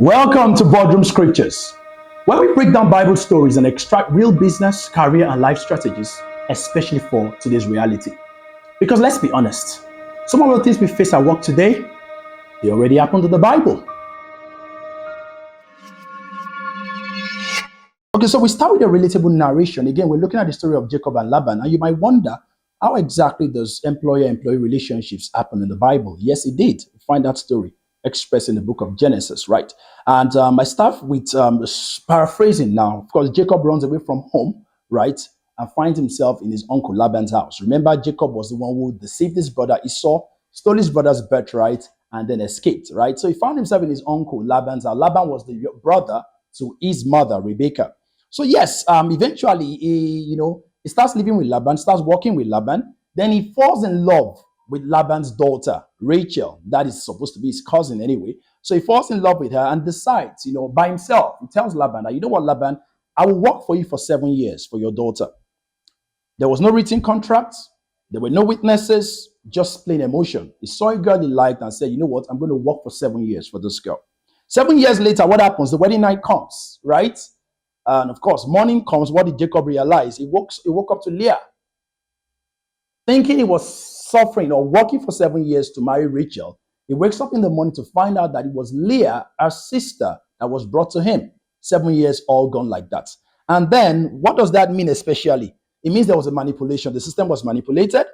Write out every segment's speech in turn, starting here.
Welcome to Boardroom Scriptures, where we break down Bible stories and extract real business, career, and life strategies, especially for today's reality. Because let's be honest, some of the things we face at work today, they already happened in the Bible. Okay, so we start with a relatable narration. Again, we're looking at the story of Jacob and Laban, and you might wonder, how exactly does employer-employee relationships happen in the Bible? Yes, it did. Find that story expressed in the book of Genesis, right? And I start with paraphrasing now. Of course, Jacob runs away from home, right? And finds himself in his uncle Laban's house. Remember, Jacob was the one who deceived his brother Esau, stole his brother's birthright, and then escaped, right? So he found himself in his uncle Laban's house. Laban was the brother to his mother, Rebekah. So yes, eventually he starts living with Laban, starts working with Laban. Then he falls in love with Laban's daughter, Rachel. That is supposed to be his cousin anyway. So he falls in love with her and decides, by himself, he tells Laban that, you know what, Laban, I will work for you for 7 years for your daughter. There was no written contract. There were no witnesses, just plain emotion. He saw a girl he liked and said, you know what, I'm going to work for 7 years for this girl. 7 years later, what happens? The wedding night comes, right? And of course, morning comes. What did Jacob realize? He woke up to Leah, thinking he was suffering or working for 7 years to marry Rachel. He wakes up in the morning to find out that it was Leah, her sister, that was brought to him. 7 years all gone like that. And then what does that mean especially? It means there was a manipulation. The system was manipulated.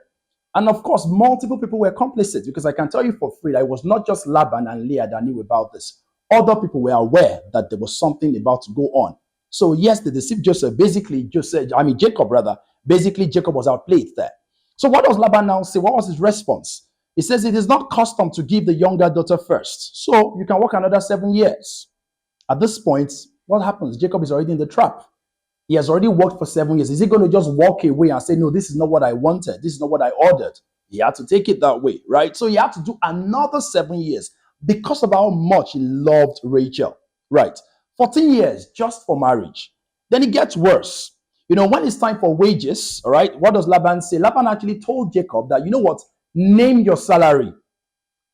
And of course, multiple people were complicit, because I can tell you for free that it was not just Laban and Leah that knew about this. Other people were aware that there was something about to go on. So yes, they deceived Jacob, rather. Basically, Jacob was outplayed there. So what does Laban now say? What was his response? He says, it is not custom to give the younger daughter first. So you can work another 7 years. At this point, what happens? Jacob is already in the trap. He has already worked for 7 years. Is he going to just walk away and say, no, this is not what I wanted. This is not what I ordered. He had to take it that way, right? So he had to do another 7 years because of how much he loved Rachel, right? 14 years just for marriage. Then it gets worse. When it's time for wages, all right, what does Laban say? Laban actually told Jacob that, you know what, name your salary,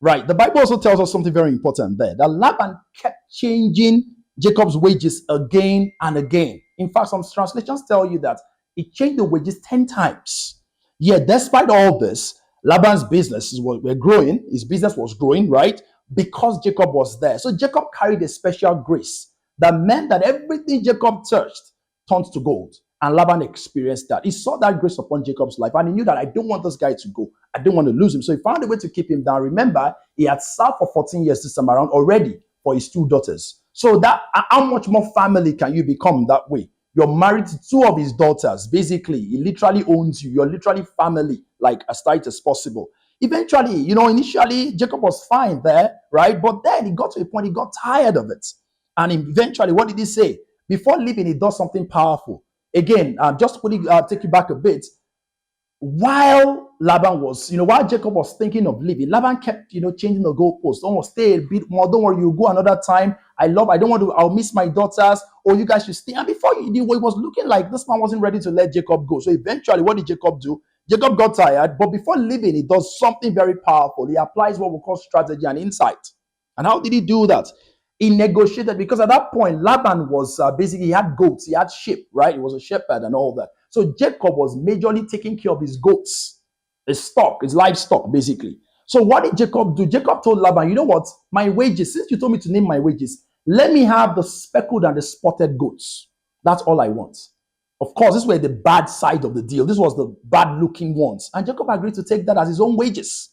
right? The Bible also tells us something very important there, that Laban kept changing Jacob's wages again and again. In fact, some translations tell you that he changed the wages 10 times. Yet, despite all this, Laban's businesses were growing. His business was growing, right? Because Jacob was there. So Jacob carried a special grace that meant that everything Jacob touched turned to gold. And Laban experienced that. He saw that grace upon Jacob's life, and he knew that I don't want this guy to go. I don't want to lose him. So he found a way to keep him down. Remember, he had served for 14 years this time around already for his 2 daughters. So that, how much more family can you become that way? You're married to 2 of his daughters. Basically, he literally owns you. You're literally family, like as tight as possible. Eventually, initially, Jacob was fine there, right? But then he got to a point, he got tired of it. And eventually, what did he say? Before leaving, he does something powerful. Again, just to take you back a bit, while Jacob was thinking of leaving, Laban kept, changing the goalposts. Don't stay a bit more. Don't worry, you go another time. I'll miss my daughters. Or you guys should stay. And before he knew, it was looking like this man wasn't ready to let Jacob go. So eventually, what did Jacob do? Jacob got tired, but before leaving, he does something very powerful. He applies what we call strategy and insight. And how did he do that? He negotiated, because at that point, Laban was basically, he had goats, he had sheep, right? He was a shepherd and all that. So Jacob was majorly taking care of his goats, his livestock, basically. So what did Jacob do? Jacob told Laban, you know what? My wages, since you told me to name my wages, let me have the speckled and the spotted goats. That's all I want. Of course, this were the bad side of the deal. This was the bad-looking ones. And Jacob agreed to take that as his own wages.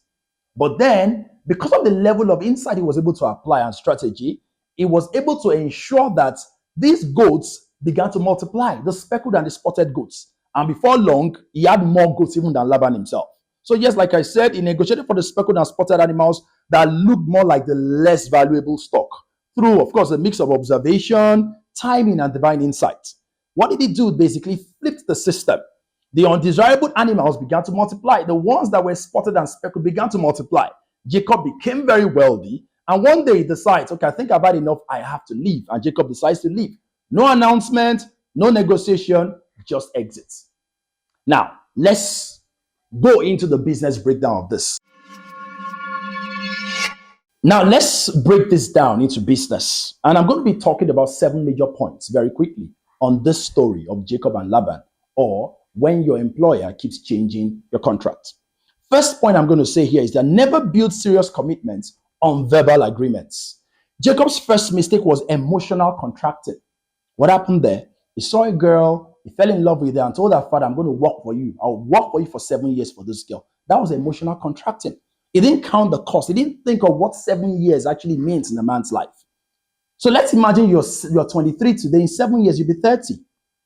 But then, because of the level of insight he was able to apply and strategy, he was able to ensure that these goats began to multiply, the speckled and the spotted goats. And before long, he had more goats even than Laban himself. So yes, like I said, he negotiated for the speckled and spotted animals that looked more like the less valuable stock through, of course, a mix of observation, timing, and divine insight. What did he do? Basically, flipped the system. The undesirable animals began to multiply. The ones that were spotted and speckled began to multiply. Jacob became very wealthy. And one day he decides, okay, I think I've had enough. I have to leave. And Jacob decides to leave. No announcement, no negotiation, just exits. Now, let's go into the business breakdown of this. Now, let's break this down into business. And I'm going to be talking about 7 major points very quickly on this story of Jacob and Laban, or when your employer keeps changing your contract. First point I'm going to say here is that never build serious commitments on verbal agreements. Jacob's first mistake was emotional contracting. What happened there? He saw a girl, he fell in love with her and told her father, I'm going to work for you. I'll work for you for 7 years for this girl. That was emotional contracting. He didn't count the cost. He didn't think of what 7 years actually means in a man's life. So let's imagine you're 23 today. In 7 years, you'll be 30.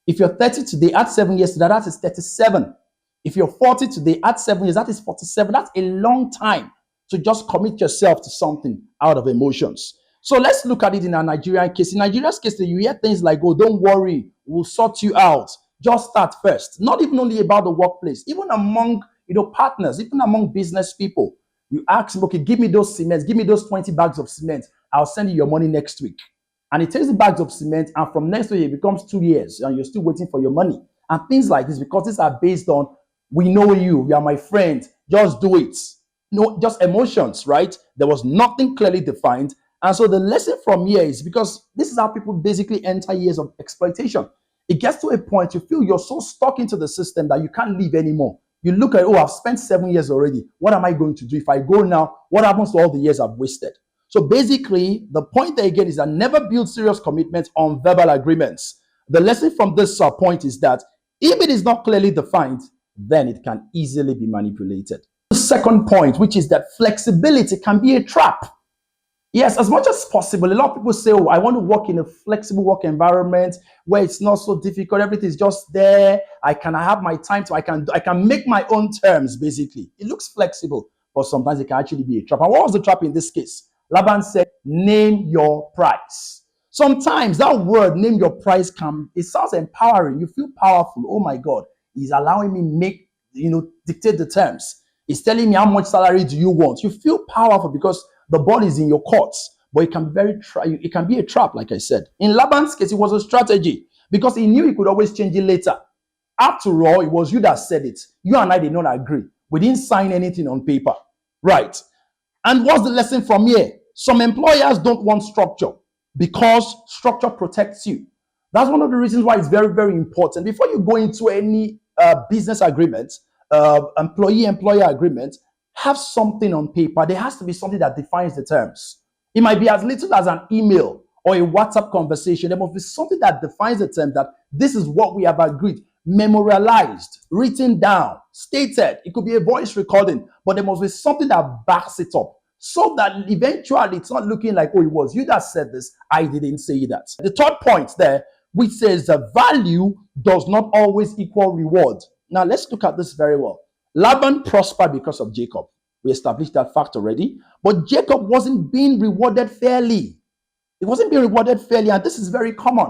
If you're 30 today, add 7 years to that, that is 37. If you're 40 today, add 7 years, that is 47. That's a long time to just commit yourself to something out of emotions. So let's look at it in a Nigerian case. In Nigeria's case, you hear things like, oh, don't worry, we'll sort you out. Just start first. Not even only about the workplace, even among partners, even among business people. You ask him, okay, give me those cements, give me those 20 bags of cement. I'll send you your money next week. And he takes the bags of cement, and from next week, it becomes 2 years, and you're still waiting for your money. And things like this, because these are based on, we know you, you are my friend, just do it. No, just emotions, right? There was nothing clearly defined. And so the lesson from here is, because this is how people basically enter years of exploitation. It gets to a point you feel you're so stuck into the system that you can't leave anymore. You look at, oh, I've spent 7 years already. What am I going to do? If I go now, what happens to all the years I've wasted? So basically, the point there again is that never build serious commitments on verbal agreements. The lesson from this point is that if it is not clearly defined, then it can easily be manipulated. The second point, which is that flexibility can be a trap. Yes, as much as possible. A lot of people say, oh, I want to work in a flexible work environment where it's not so difficult. Everything is just there. I have my time I can make my own terms, basically. It looks flexible, but sometimes it can actually be a trap. And what was the trap in this case? Laban said, name your price. Sometimes that word, name your price, it sounds empowering. You feel powerful. Oh my God, he's allowing me dictate the terms. He's telling me how much salary do you want. You feel powerful because the ball is in your courts, but it can be a trap, like I said. In Laban's case, it was a strategy because he knew he could always change it later. After all, it was you that said it. You and I did not agree. We didn't sign anything on paper. Right. And what's the lesson from here? Some employers don't want structure because structure protects you. That's one of the reasons why it's very, very important. Before you go into any business agreement, employee-employer agreement, have something on paper. There has to be something that defines the terms. It might be as little as an email or a WhatsApp conversation. There must be something that defines the term, that this is what we have agreed, memorialized, written down, stated. It could be a voice recording, but there must be something that backs it up so that eventually it's not looking like, oh, it was you that said this, I didn't say that. The third point there, which says that value does not always equal reward. Now, let's look at this very well. Laban prospered because of Jacob. We established that fact already. But Jacob wasn't being rewarded fairly. It wasn't being rewarded fairly, and this is very common.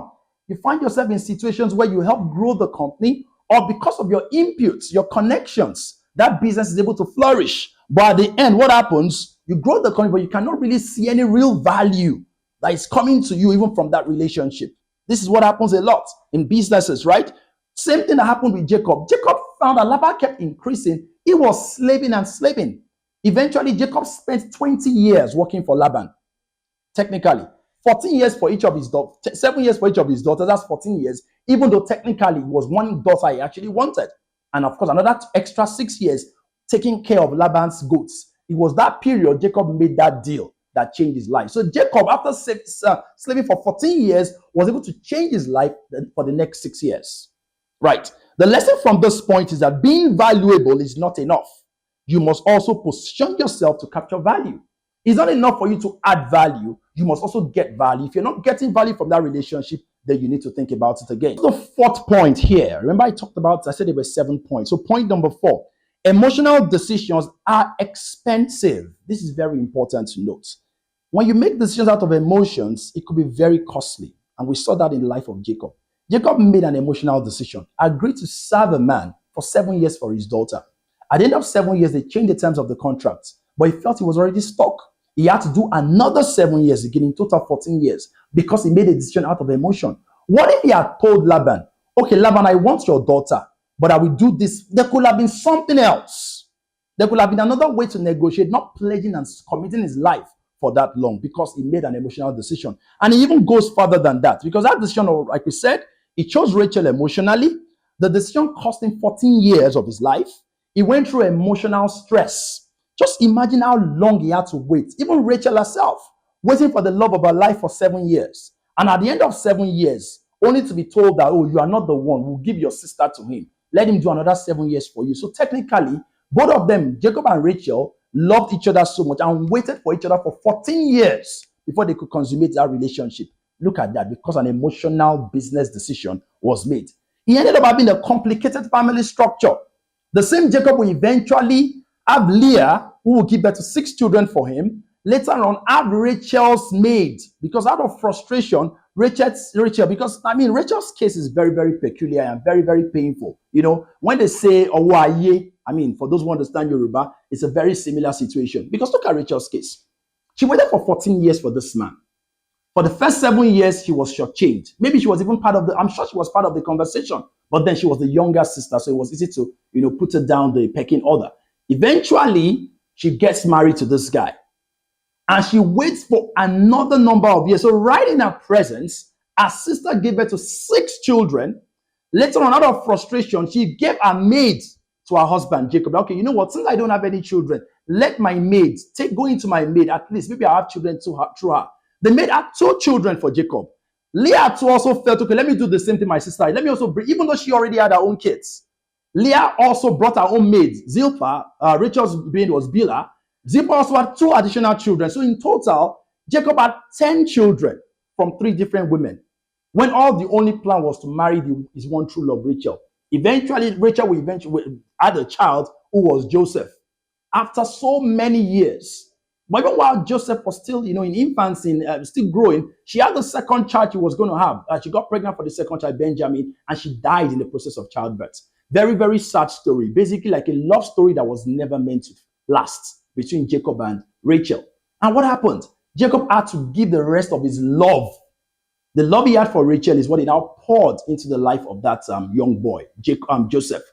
You find yourself in situations where you help grow the company, or because of your inputs, your connections, that business is able to flourish. But at the end, what happens? You grow the company, but you cannot really see any real value that is coming to you even from that relationship. This is what happens a lot in businesses, right? Same thing that happened with Jacob. Jacob found that Laban kept increasing. He was slaving and slaving. Eventually, Jacob spent 20 years working for Laban. Technically, 14 years for each of his daughters, 7 years for each of his daughters. That's 14 years, even though technically it was one daughter he actually wanted. And of course, another extra 6 years taking care of Laban's goats. It was that period Jacob made that deal that changed his life. So Jacob, after slaving for 14 years, was able to change his life for the next 6 years. Right. The lesson from this point is that being valuable is not enough. You must also position yourself to capture value. It's not enough for you to add value. You must also get value. If you're not getting value from that relationship, then you need to think about it again. The fourth point here, remember I said there were 7 points. So point number 4, emotional decisions are expensive. This is very important to note. When you make decisions out of emotions, it could be very costly. And we saw that in the life of Jacob. Jacob made an emotional decision, agreed to serve a man for 7 years for his daughter. At the end of 7 years, they changed the terms of the contract, but he felt he was already stuck. He had to do another 7 years again, in total 14 years, because he made a decision out of emotion. What if he had told Laban, okay, Laban, I want your daughter, but I will do this? There could have been something else. There could have been another way to negotiate, not pledging and committing his life for that long because he made an emotional decision. And he even goes further than that because that decision, like we said, he chose Rachel emotionally. The decision cost him 14 years of his life. He went through emotional stress. Just imagine how long he had to wait. Even Rachel herself, waiting for the love of her life for 7 years. And at the end of 7 years, only to be told that, oh, you are not the one, we'll give your sister to him. Let him do another 7 years for you. So technically, both of them, Jacob and Rachel, loved each other so much and waited for each other for 14 years before they could consummate that relationship. Look at that, because an emotional business decision was made. He ended up having a complicated family structure. The same Jacob will eventually have Leah, who will give birth to 6 children for him. Later on, have Rachel's maid, because out of frustration, because Rachel's case is very, very peculiar and very, very painful. You know, when they say Owaye, for those who understand Yoruba, it's a very similar situation. Because look at Rachel's case. She waited for 14 years for this man. For the first 7 years, she was shortchanged. Maybe she was even I'm sure she was part of the conversation. But then she was the younger sister, so it was easy to, put her down the pecking order. Eventually, she gets married to this guy. And she waits for another number of years. So right in her presence, her sister gave birth to 6 children. Later on, out of frustration, she gave her maid to her husband, Jacob. Okay, you know what? Since I don't have any children, let my maid, go into my maid, at least. Maybe I have children through her. The maid had 2 children for Jacob. Leah too also felt, okay, let me do the same thing my sister. Let me also bring, even though she already had her own kids. Leah also brought her own maid, Zilpah. Rachel's maid was Bilhah. Zilpah also had 2 additional children. So in total, Jacob had 10 children from 3 different women. When all the only plan was to marry his one true love, Rachel. Eventually, Rachel had a child who was Joseph. After so many years, but even while Joseph was still, in infancy, still growing, she had the second child she was going to have. She got pregnant for the second child, Benjamin, and she died in the process of childbirth. Very, very sad story. Basically, like a love story that was never meant to last between Jacob and Rachel. And what happened? Jacob had to give the rest of his love. The love he had for Rachel is what he now poured into the life of that young boy, Joseph.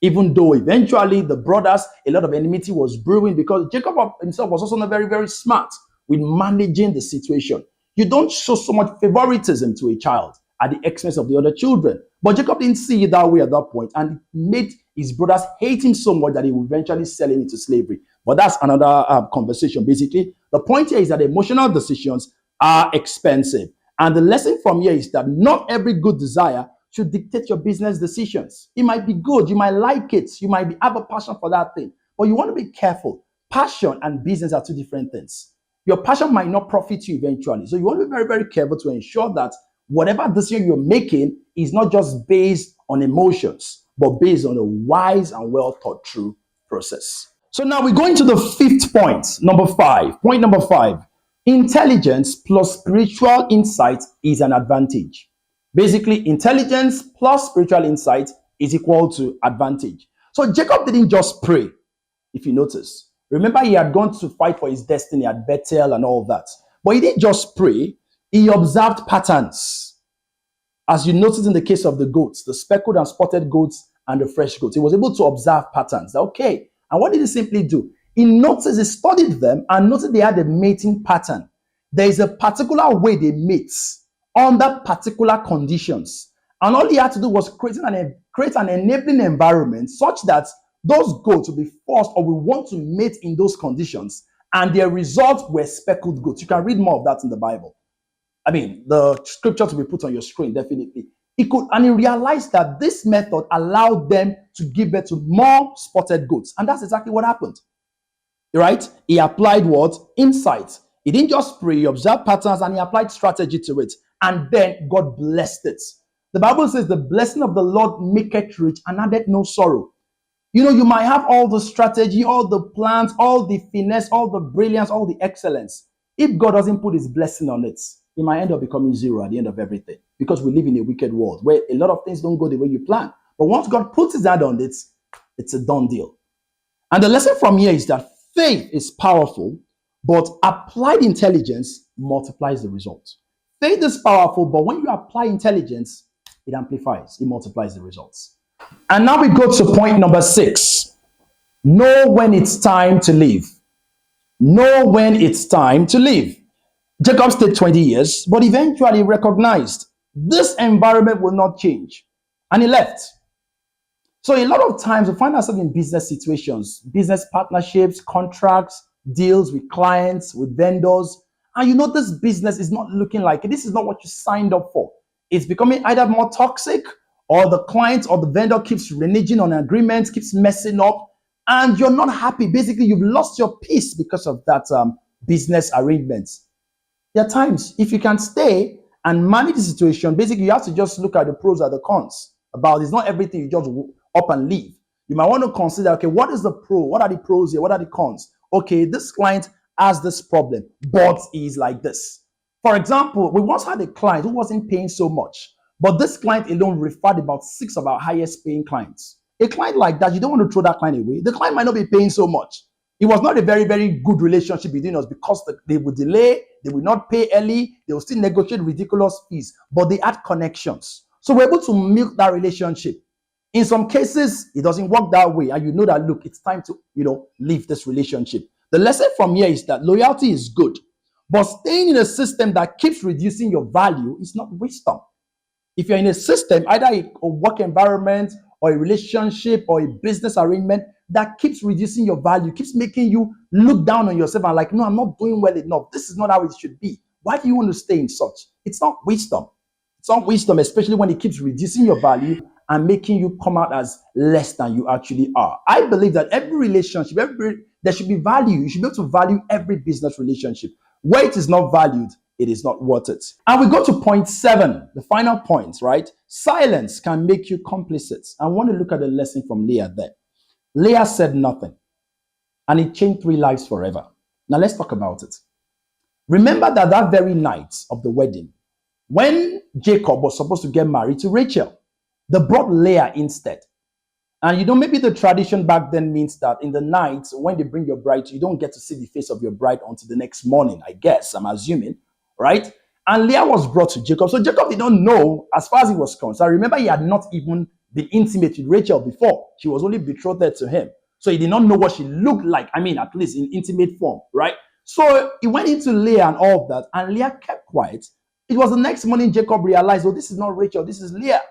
Even though eventually the brothers, a lot of enmity was brewing because Jacob himself was also not very, very smart with managing the situation. You don't show so much favoritism to a child at the expense of the other children. But Jacob didn't see it that way at that point, and it made his brothers hate him so much that he would eventually sell him into slavery. But that's another conversation. Basically, the point here is that emotional decisions are expensive. And the lesson from here is that not every good desire should dictate your business decisions. It might be good, you might like it, you might have a passion for that thing, but you want to be careful. Passion and business are 2 different things. Your passion might not profit you eventually, so you want to be very, very careful to ensure that whatever decision you're making is not just based on emotions, but based on a wise and well thought through process. So now we're going to the 5th point, number 5. Point number 5, intelligence plus spiritual insight is an advantage. Basically, intelligence plus spiritual insight is equal to advantage. So Jacob didn't just pray, if you notice. Remember, he had gone to fight for his destiny at Bethel and all that. But he didn't just pray, he observed patterns. As you notice in the case of the goats, the speckled and spotted goats and the fresh goats, he was able to observe patterns. Okay, and what did he simply do? He noticed, he studied them and noticed they had a mating pattern. There is a particular way they mate under particular conditions. And all he had to do was create an enabling environment such that those goats will be forced or will want to mate in those conditions. And their results were speckled goats. You can read more of that in the Bible. The scriptures will be put on your screen, definitely. He realized that this method allowed them to give birth to more spotted goats. And that's exactly what happened. Right? He applied what? Insight. He didn't just pray, he observed patterns and he applied strategy to it. And then God blessed it. The Bible says the blessing of the Lord maketh rich and addeth no sorrow. You might have all the strategy, all the plans, all the finesse, all the brilliance, all the excellence. If God doesn't put his blessing on it, it might end up becoming zero at the end of everything. Because we live in a wicked world where a lot of things don't go the way you plan. But once God puts his hand on it, it's a done deal. And the lesson from here is that faith is powerful, but applied intelligence multiplies the results. Faith is powerful, but when you apply intelligence, it amplifies, it multiplies the results. And now we go to point number 6. Know when it's time to leave. Know when it's time to leave. Jacob stayed 20 years, but eventually recognized this environment will not change. And he left. So a lot of times we find ourselves in business situations, business partnerships, contracts, deals with clients, with vendors. And you know this business is not looking like it. This is not what you signed up for. It's becoming either more toxic or the client or the vendor keeps reneging on agreements, keeps messing up, and you're not happy. Basically, you've lost your peace because of that business arrangements. There are times if you can stay and manage the situation, basically you have to just look at the pros and the cons. About it's not everything you just up and leave. You might want to consider, okay, what is the pro? What are the pros here? What are the cons? Okay, this client has this problem, but he's like this. For example, we once had a client who wasn't paying so much, but this client alone referred about six of our highest paying clients. A client like that, you don't want to throw that client away. The client might not be paying so much. It was not a very, very good relationship between us because they would delay, they would not pay early, they would still negotiate ridiculous fees, but they had connections. So we're able to milk that relationship. In some cases, it doesn't work that way, and you know that, look, it's time to, leave this relationship. The lesson from here is that loyalty is good, but staying in a system that keeps reducing your value is not wisdom. If you're in a system, either a work environment or a relationship or a business arrangement that keeps reducing your value, keeps making you look down on yourself and like, no, I'm not doing well enough. This is not how it should be. Why do you want to stay in such? It's not wisdom. It's not wisdom, especially when it keeps reducing your value and making you come out as less than you actually are. I believe that every relationship, there should be value. You should be able to value every business relationship. Where it is not valued, it is not worth it. And we go to point 7, the final point, right? Silence can make you complicit. I want to look at the lesson from Leah there. Leah said nothing, and it changed 3 lives forever. Now let's talk about it. Remember that very night of the wedding, when Jacob was supposed to get married to Rachel, they brought Leah instead. And maybe the tradition back then means that in the night, when they bring your bride, you don't get to see the face of your bride until the next morning, I guess, I'm assuming, right? And Leah was brought to Jacob. So Jacob did not know, as far as he was concerned. Remember, he had not even been intimate with Rachel before. She was only betrothed to him. So he did not know what she looked like. I mean, at least in intimate form, right? So he went into Leah and all of that, and Leah kept quiet. It was the next morning Jacob realized, oh, this is not Rachel, this is Leah.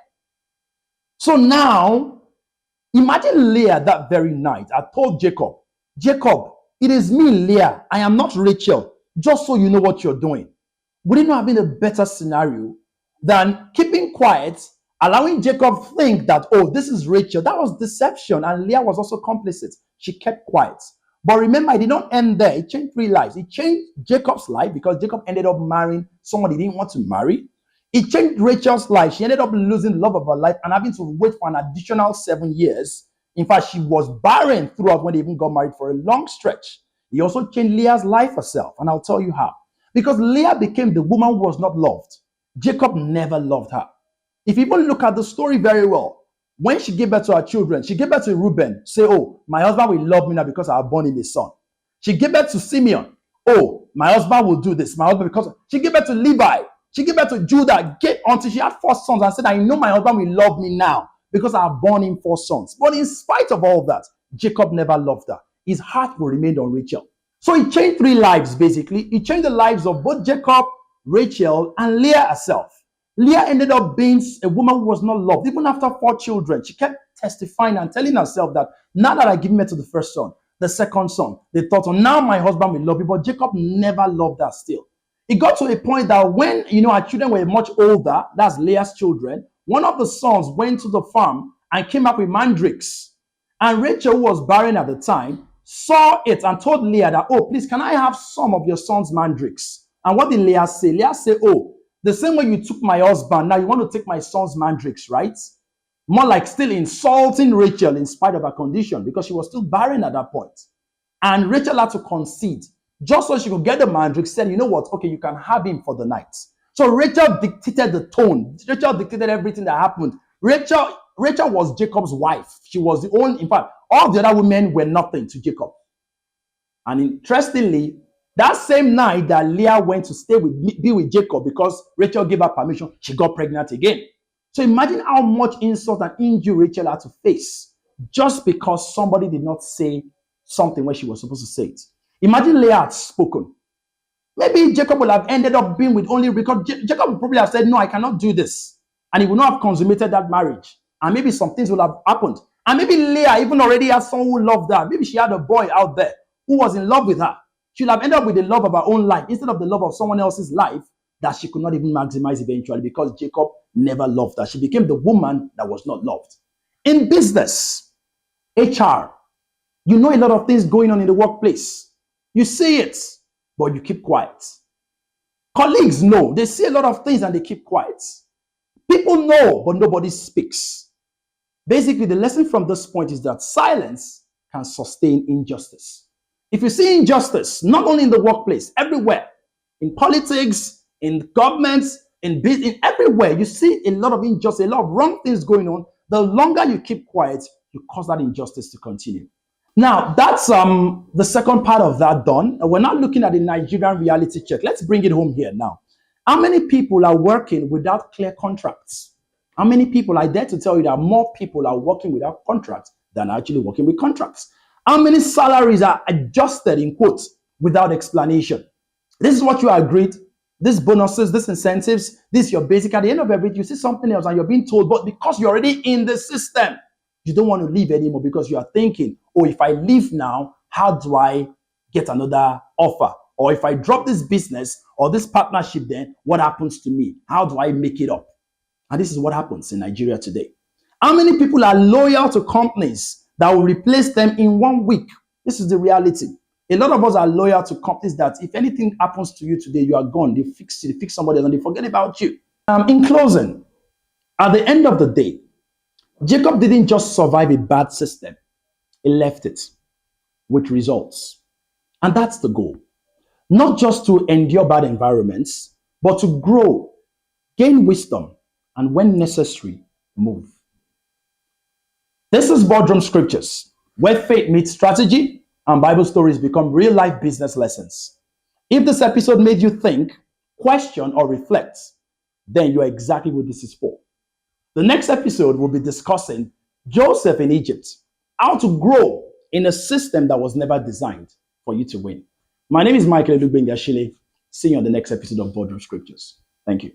So now, imagine Leah that very night. I told Jacob, it is me, Leah. I am not Rachel. Just so you know what you're doing. Would it not have been a better scenario than keeping quiet, allowing Jacob think that, oh, this is Rachel? That was deception, and Leah was also complicit. She kept quiet. But remember, it did not end there. It changed 3 lives. It changed Jacob's life because Jacob ended up marrying someone he didn't want to marry. It changed Rachel's life. She ended up losing the love of her life and having to wait for an additional 7 years. In fact, she was barren throughout when they even got married for a long stretch. He also changed Leah's life herself, and I'll tell you how. Because Leah became the woman who was not loved. Jacob never loved her. If you even look at the story very well, when she gave birth to her children, she gave birth to Reuben, say, oh, my husband will love me now because I have born him a son. She gave birth to Simeon. Oh, my husband will do this. My husband, because she gave birth to Levi. She gave birth to Judah until she had 4 sons and said, I know my husband will love me now because I have born him 4 sons. But in spite of all that, Jacob never loved her. His heart will remain on Rachel. So it changed 3 lives, basically. It changed the lives of both Jacob, Rachel, and Leah herself. Leah ended up being a woman who was not loved. Even after 4 children, she kept testifying and telling herself that now that I give birth to the first son, the second son, the third son, now my husband will love me. But Jacob never loved her still. It got to a point that when, her children were much older, that's Leah's children, one of the sons went to the farm and came up with mandrakes. And Rachel, who was barren at the time, saw it and told Leah that, oh, please, can I have some of your son's mandrakes? And what did Leah say? Leah said, oh, the same way you took my husband, now you want to take my son's mandrakes, right? More like still insulting Rachel in spite of her condition because she was still barren at that point. And Rachel had to concede just so she could get the mandrakes. Said, you know what? Okay, you can have him for the night. So Rachel dictated the tone. Rachel dictated everything that happened. Rachel was Jacob's wife. She was the only, in fact, all the other women were nothing to Jacob. And interestingly, that same night that Leah went to be with Jacob because Rachel gave her permission, she got pregnant again. So imagine how much insult and injury Rachel had to face just because somebody did not say something when she was supposed to say it. Imagine Leah had spoken. Maybe Jacob would have ended up being with only because Jacob would probably have said, no, I cannot do this. And he would not have consummated that marriage. And maybe some things would have happened. And maybe Leah even already had someone who loved her. Maybe she had a boy out there who was in love with her. She would have ended up with the love of her own life instead of the love of someone else's life that she could not even maximize eventually because Jacob never loved her. She became the woman that was not loved. In business, HR, you know a lot of things going on in the workplace. You see it, but you keep quiet. Colleagues know. They see a lot of things and they keep quiet. People know, but nobody speaks. Basically, the lesson from this point is that silence can sustain injustice. If you see injustice, not only in the workplace, everywhere, in politics, in governments, in business, everywhere, you see a lot of injustice, a lot of wrong things going on. The longer you keep quiet, you cause that injustice to continue. Now, that's the second part of that done. We're not looking at the Nigerian reality check. Let's bring it home here now. How many people are working without clear contracts? How many people, I dare to tell you that more people are working without contracts than actually working with contracts? How many salaries are adjusted, in quotes, without explanation? This is what you agreed. These bonuses, these incentives, this is your basic. At the end of everything, you see something else and you're being told, but because you're already in the system, you don't want to leave anymore because you are thinking, oh, if I leave now, how do I get another offer? Or if I drop this business or this partnership, then what happens to me? How do I make it up? And this is what happens in Nigeria today. How many people are loyal to companies that will replace them in 1 week? This is the reality. A lot of us are loyal to companies that if anything happens to you today, you are gone. They fix somebody else and they forget about you. In closing, at the end of the day, Jacob didn't just survive a bad system. He left it with results. And that's the goal. Not just to endure bad environments, but to grow, gain wisdom, and when necessary, move. This is Boardroom Scriptures, where faith meets strategy and Bible stories become real-life business lessons. If this episode made you think, question, or reflect, then you're exactly what this is for. The next episode will be discussing Joseph in Egypt, how to grow in a system that was never designed for you to win. My name is Michael Elugbengashile. See you on the next episode of Boardroom Scriptures. Thank you.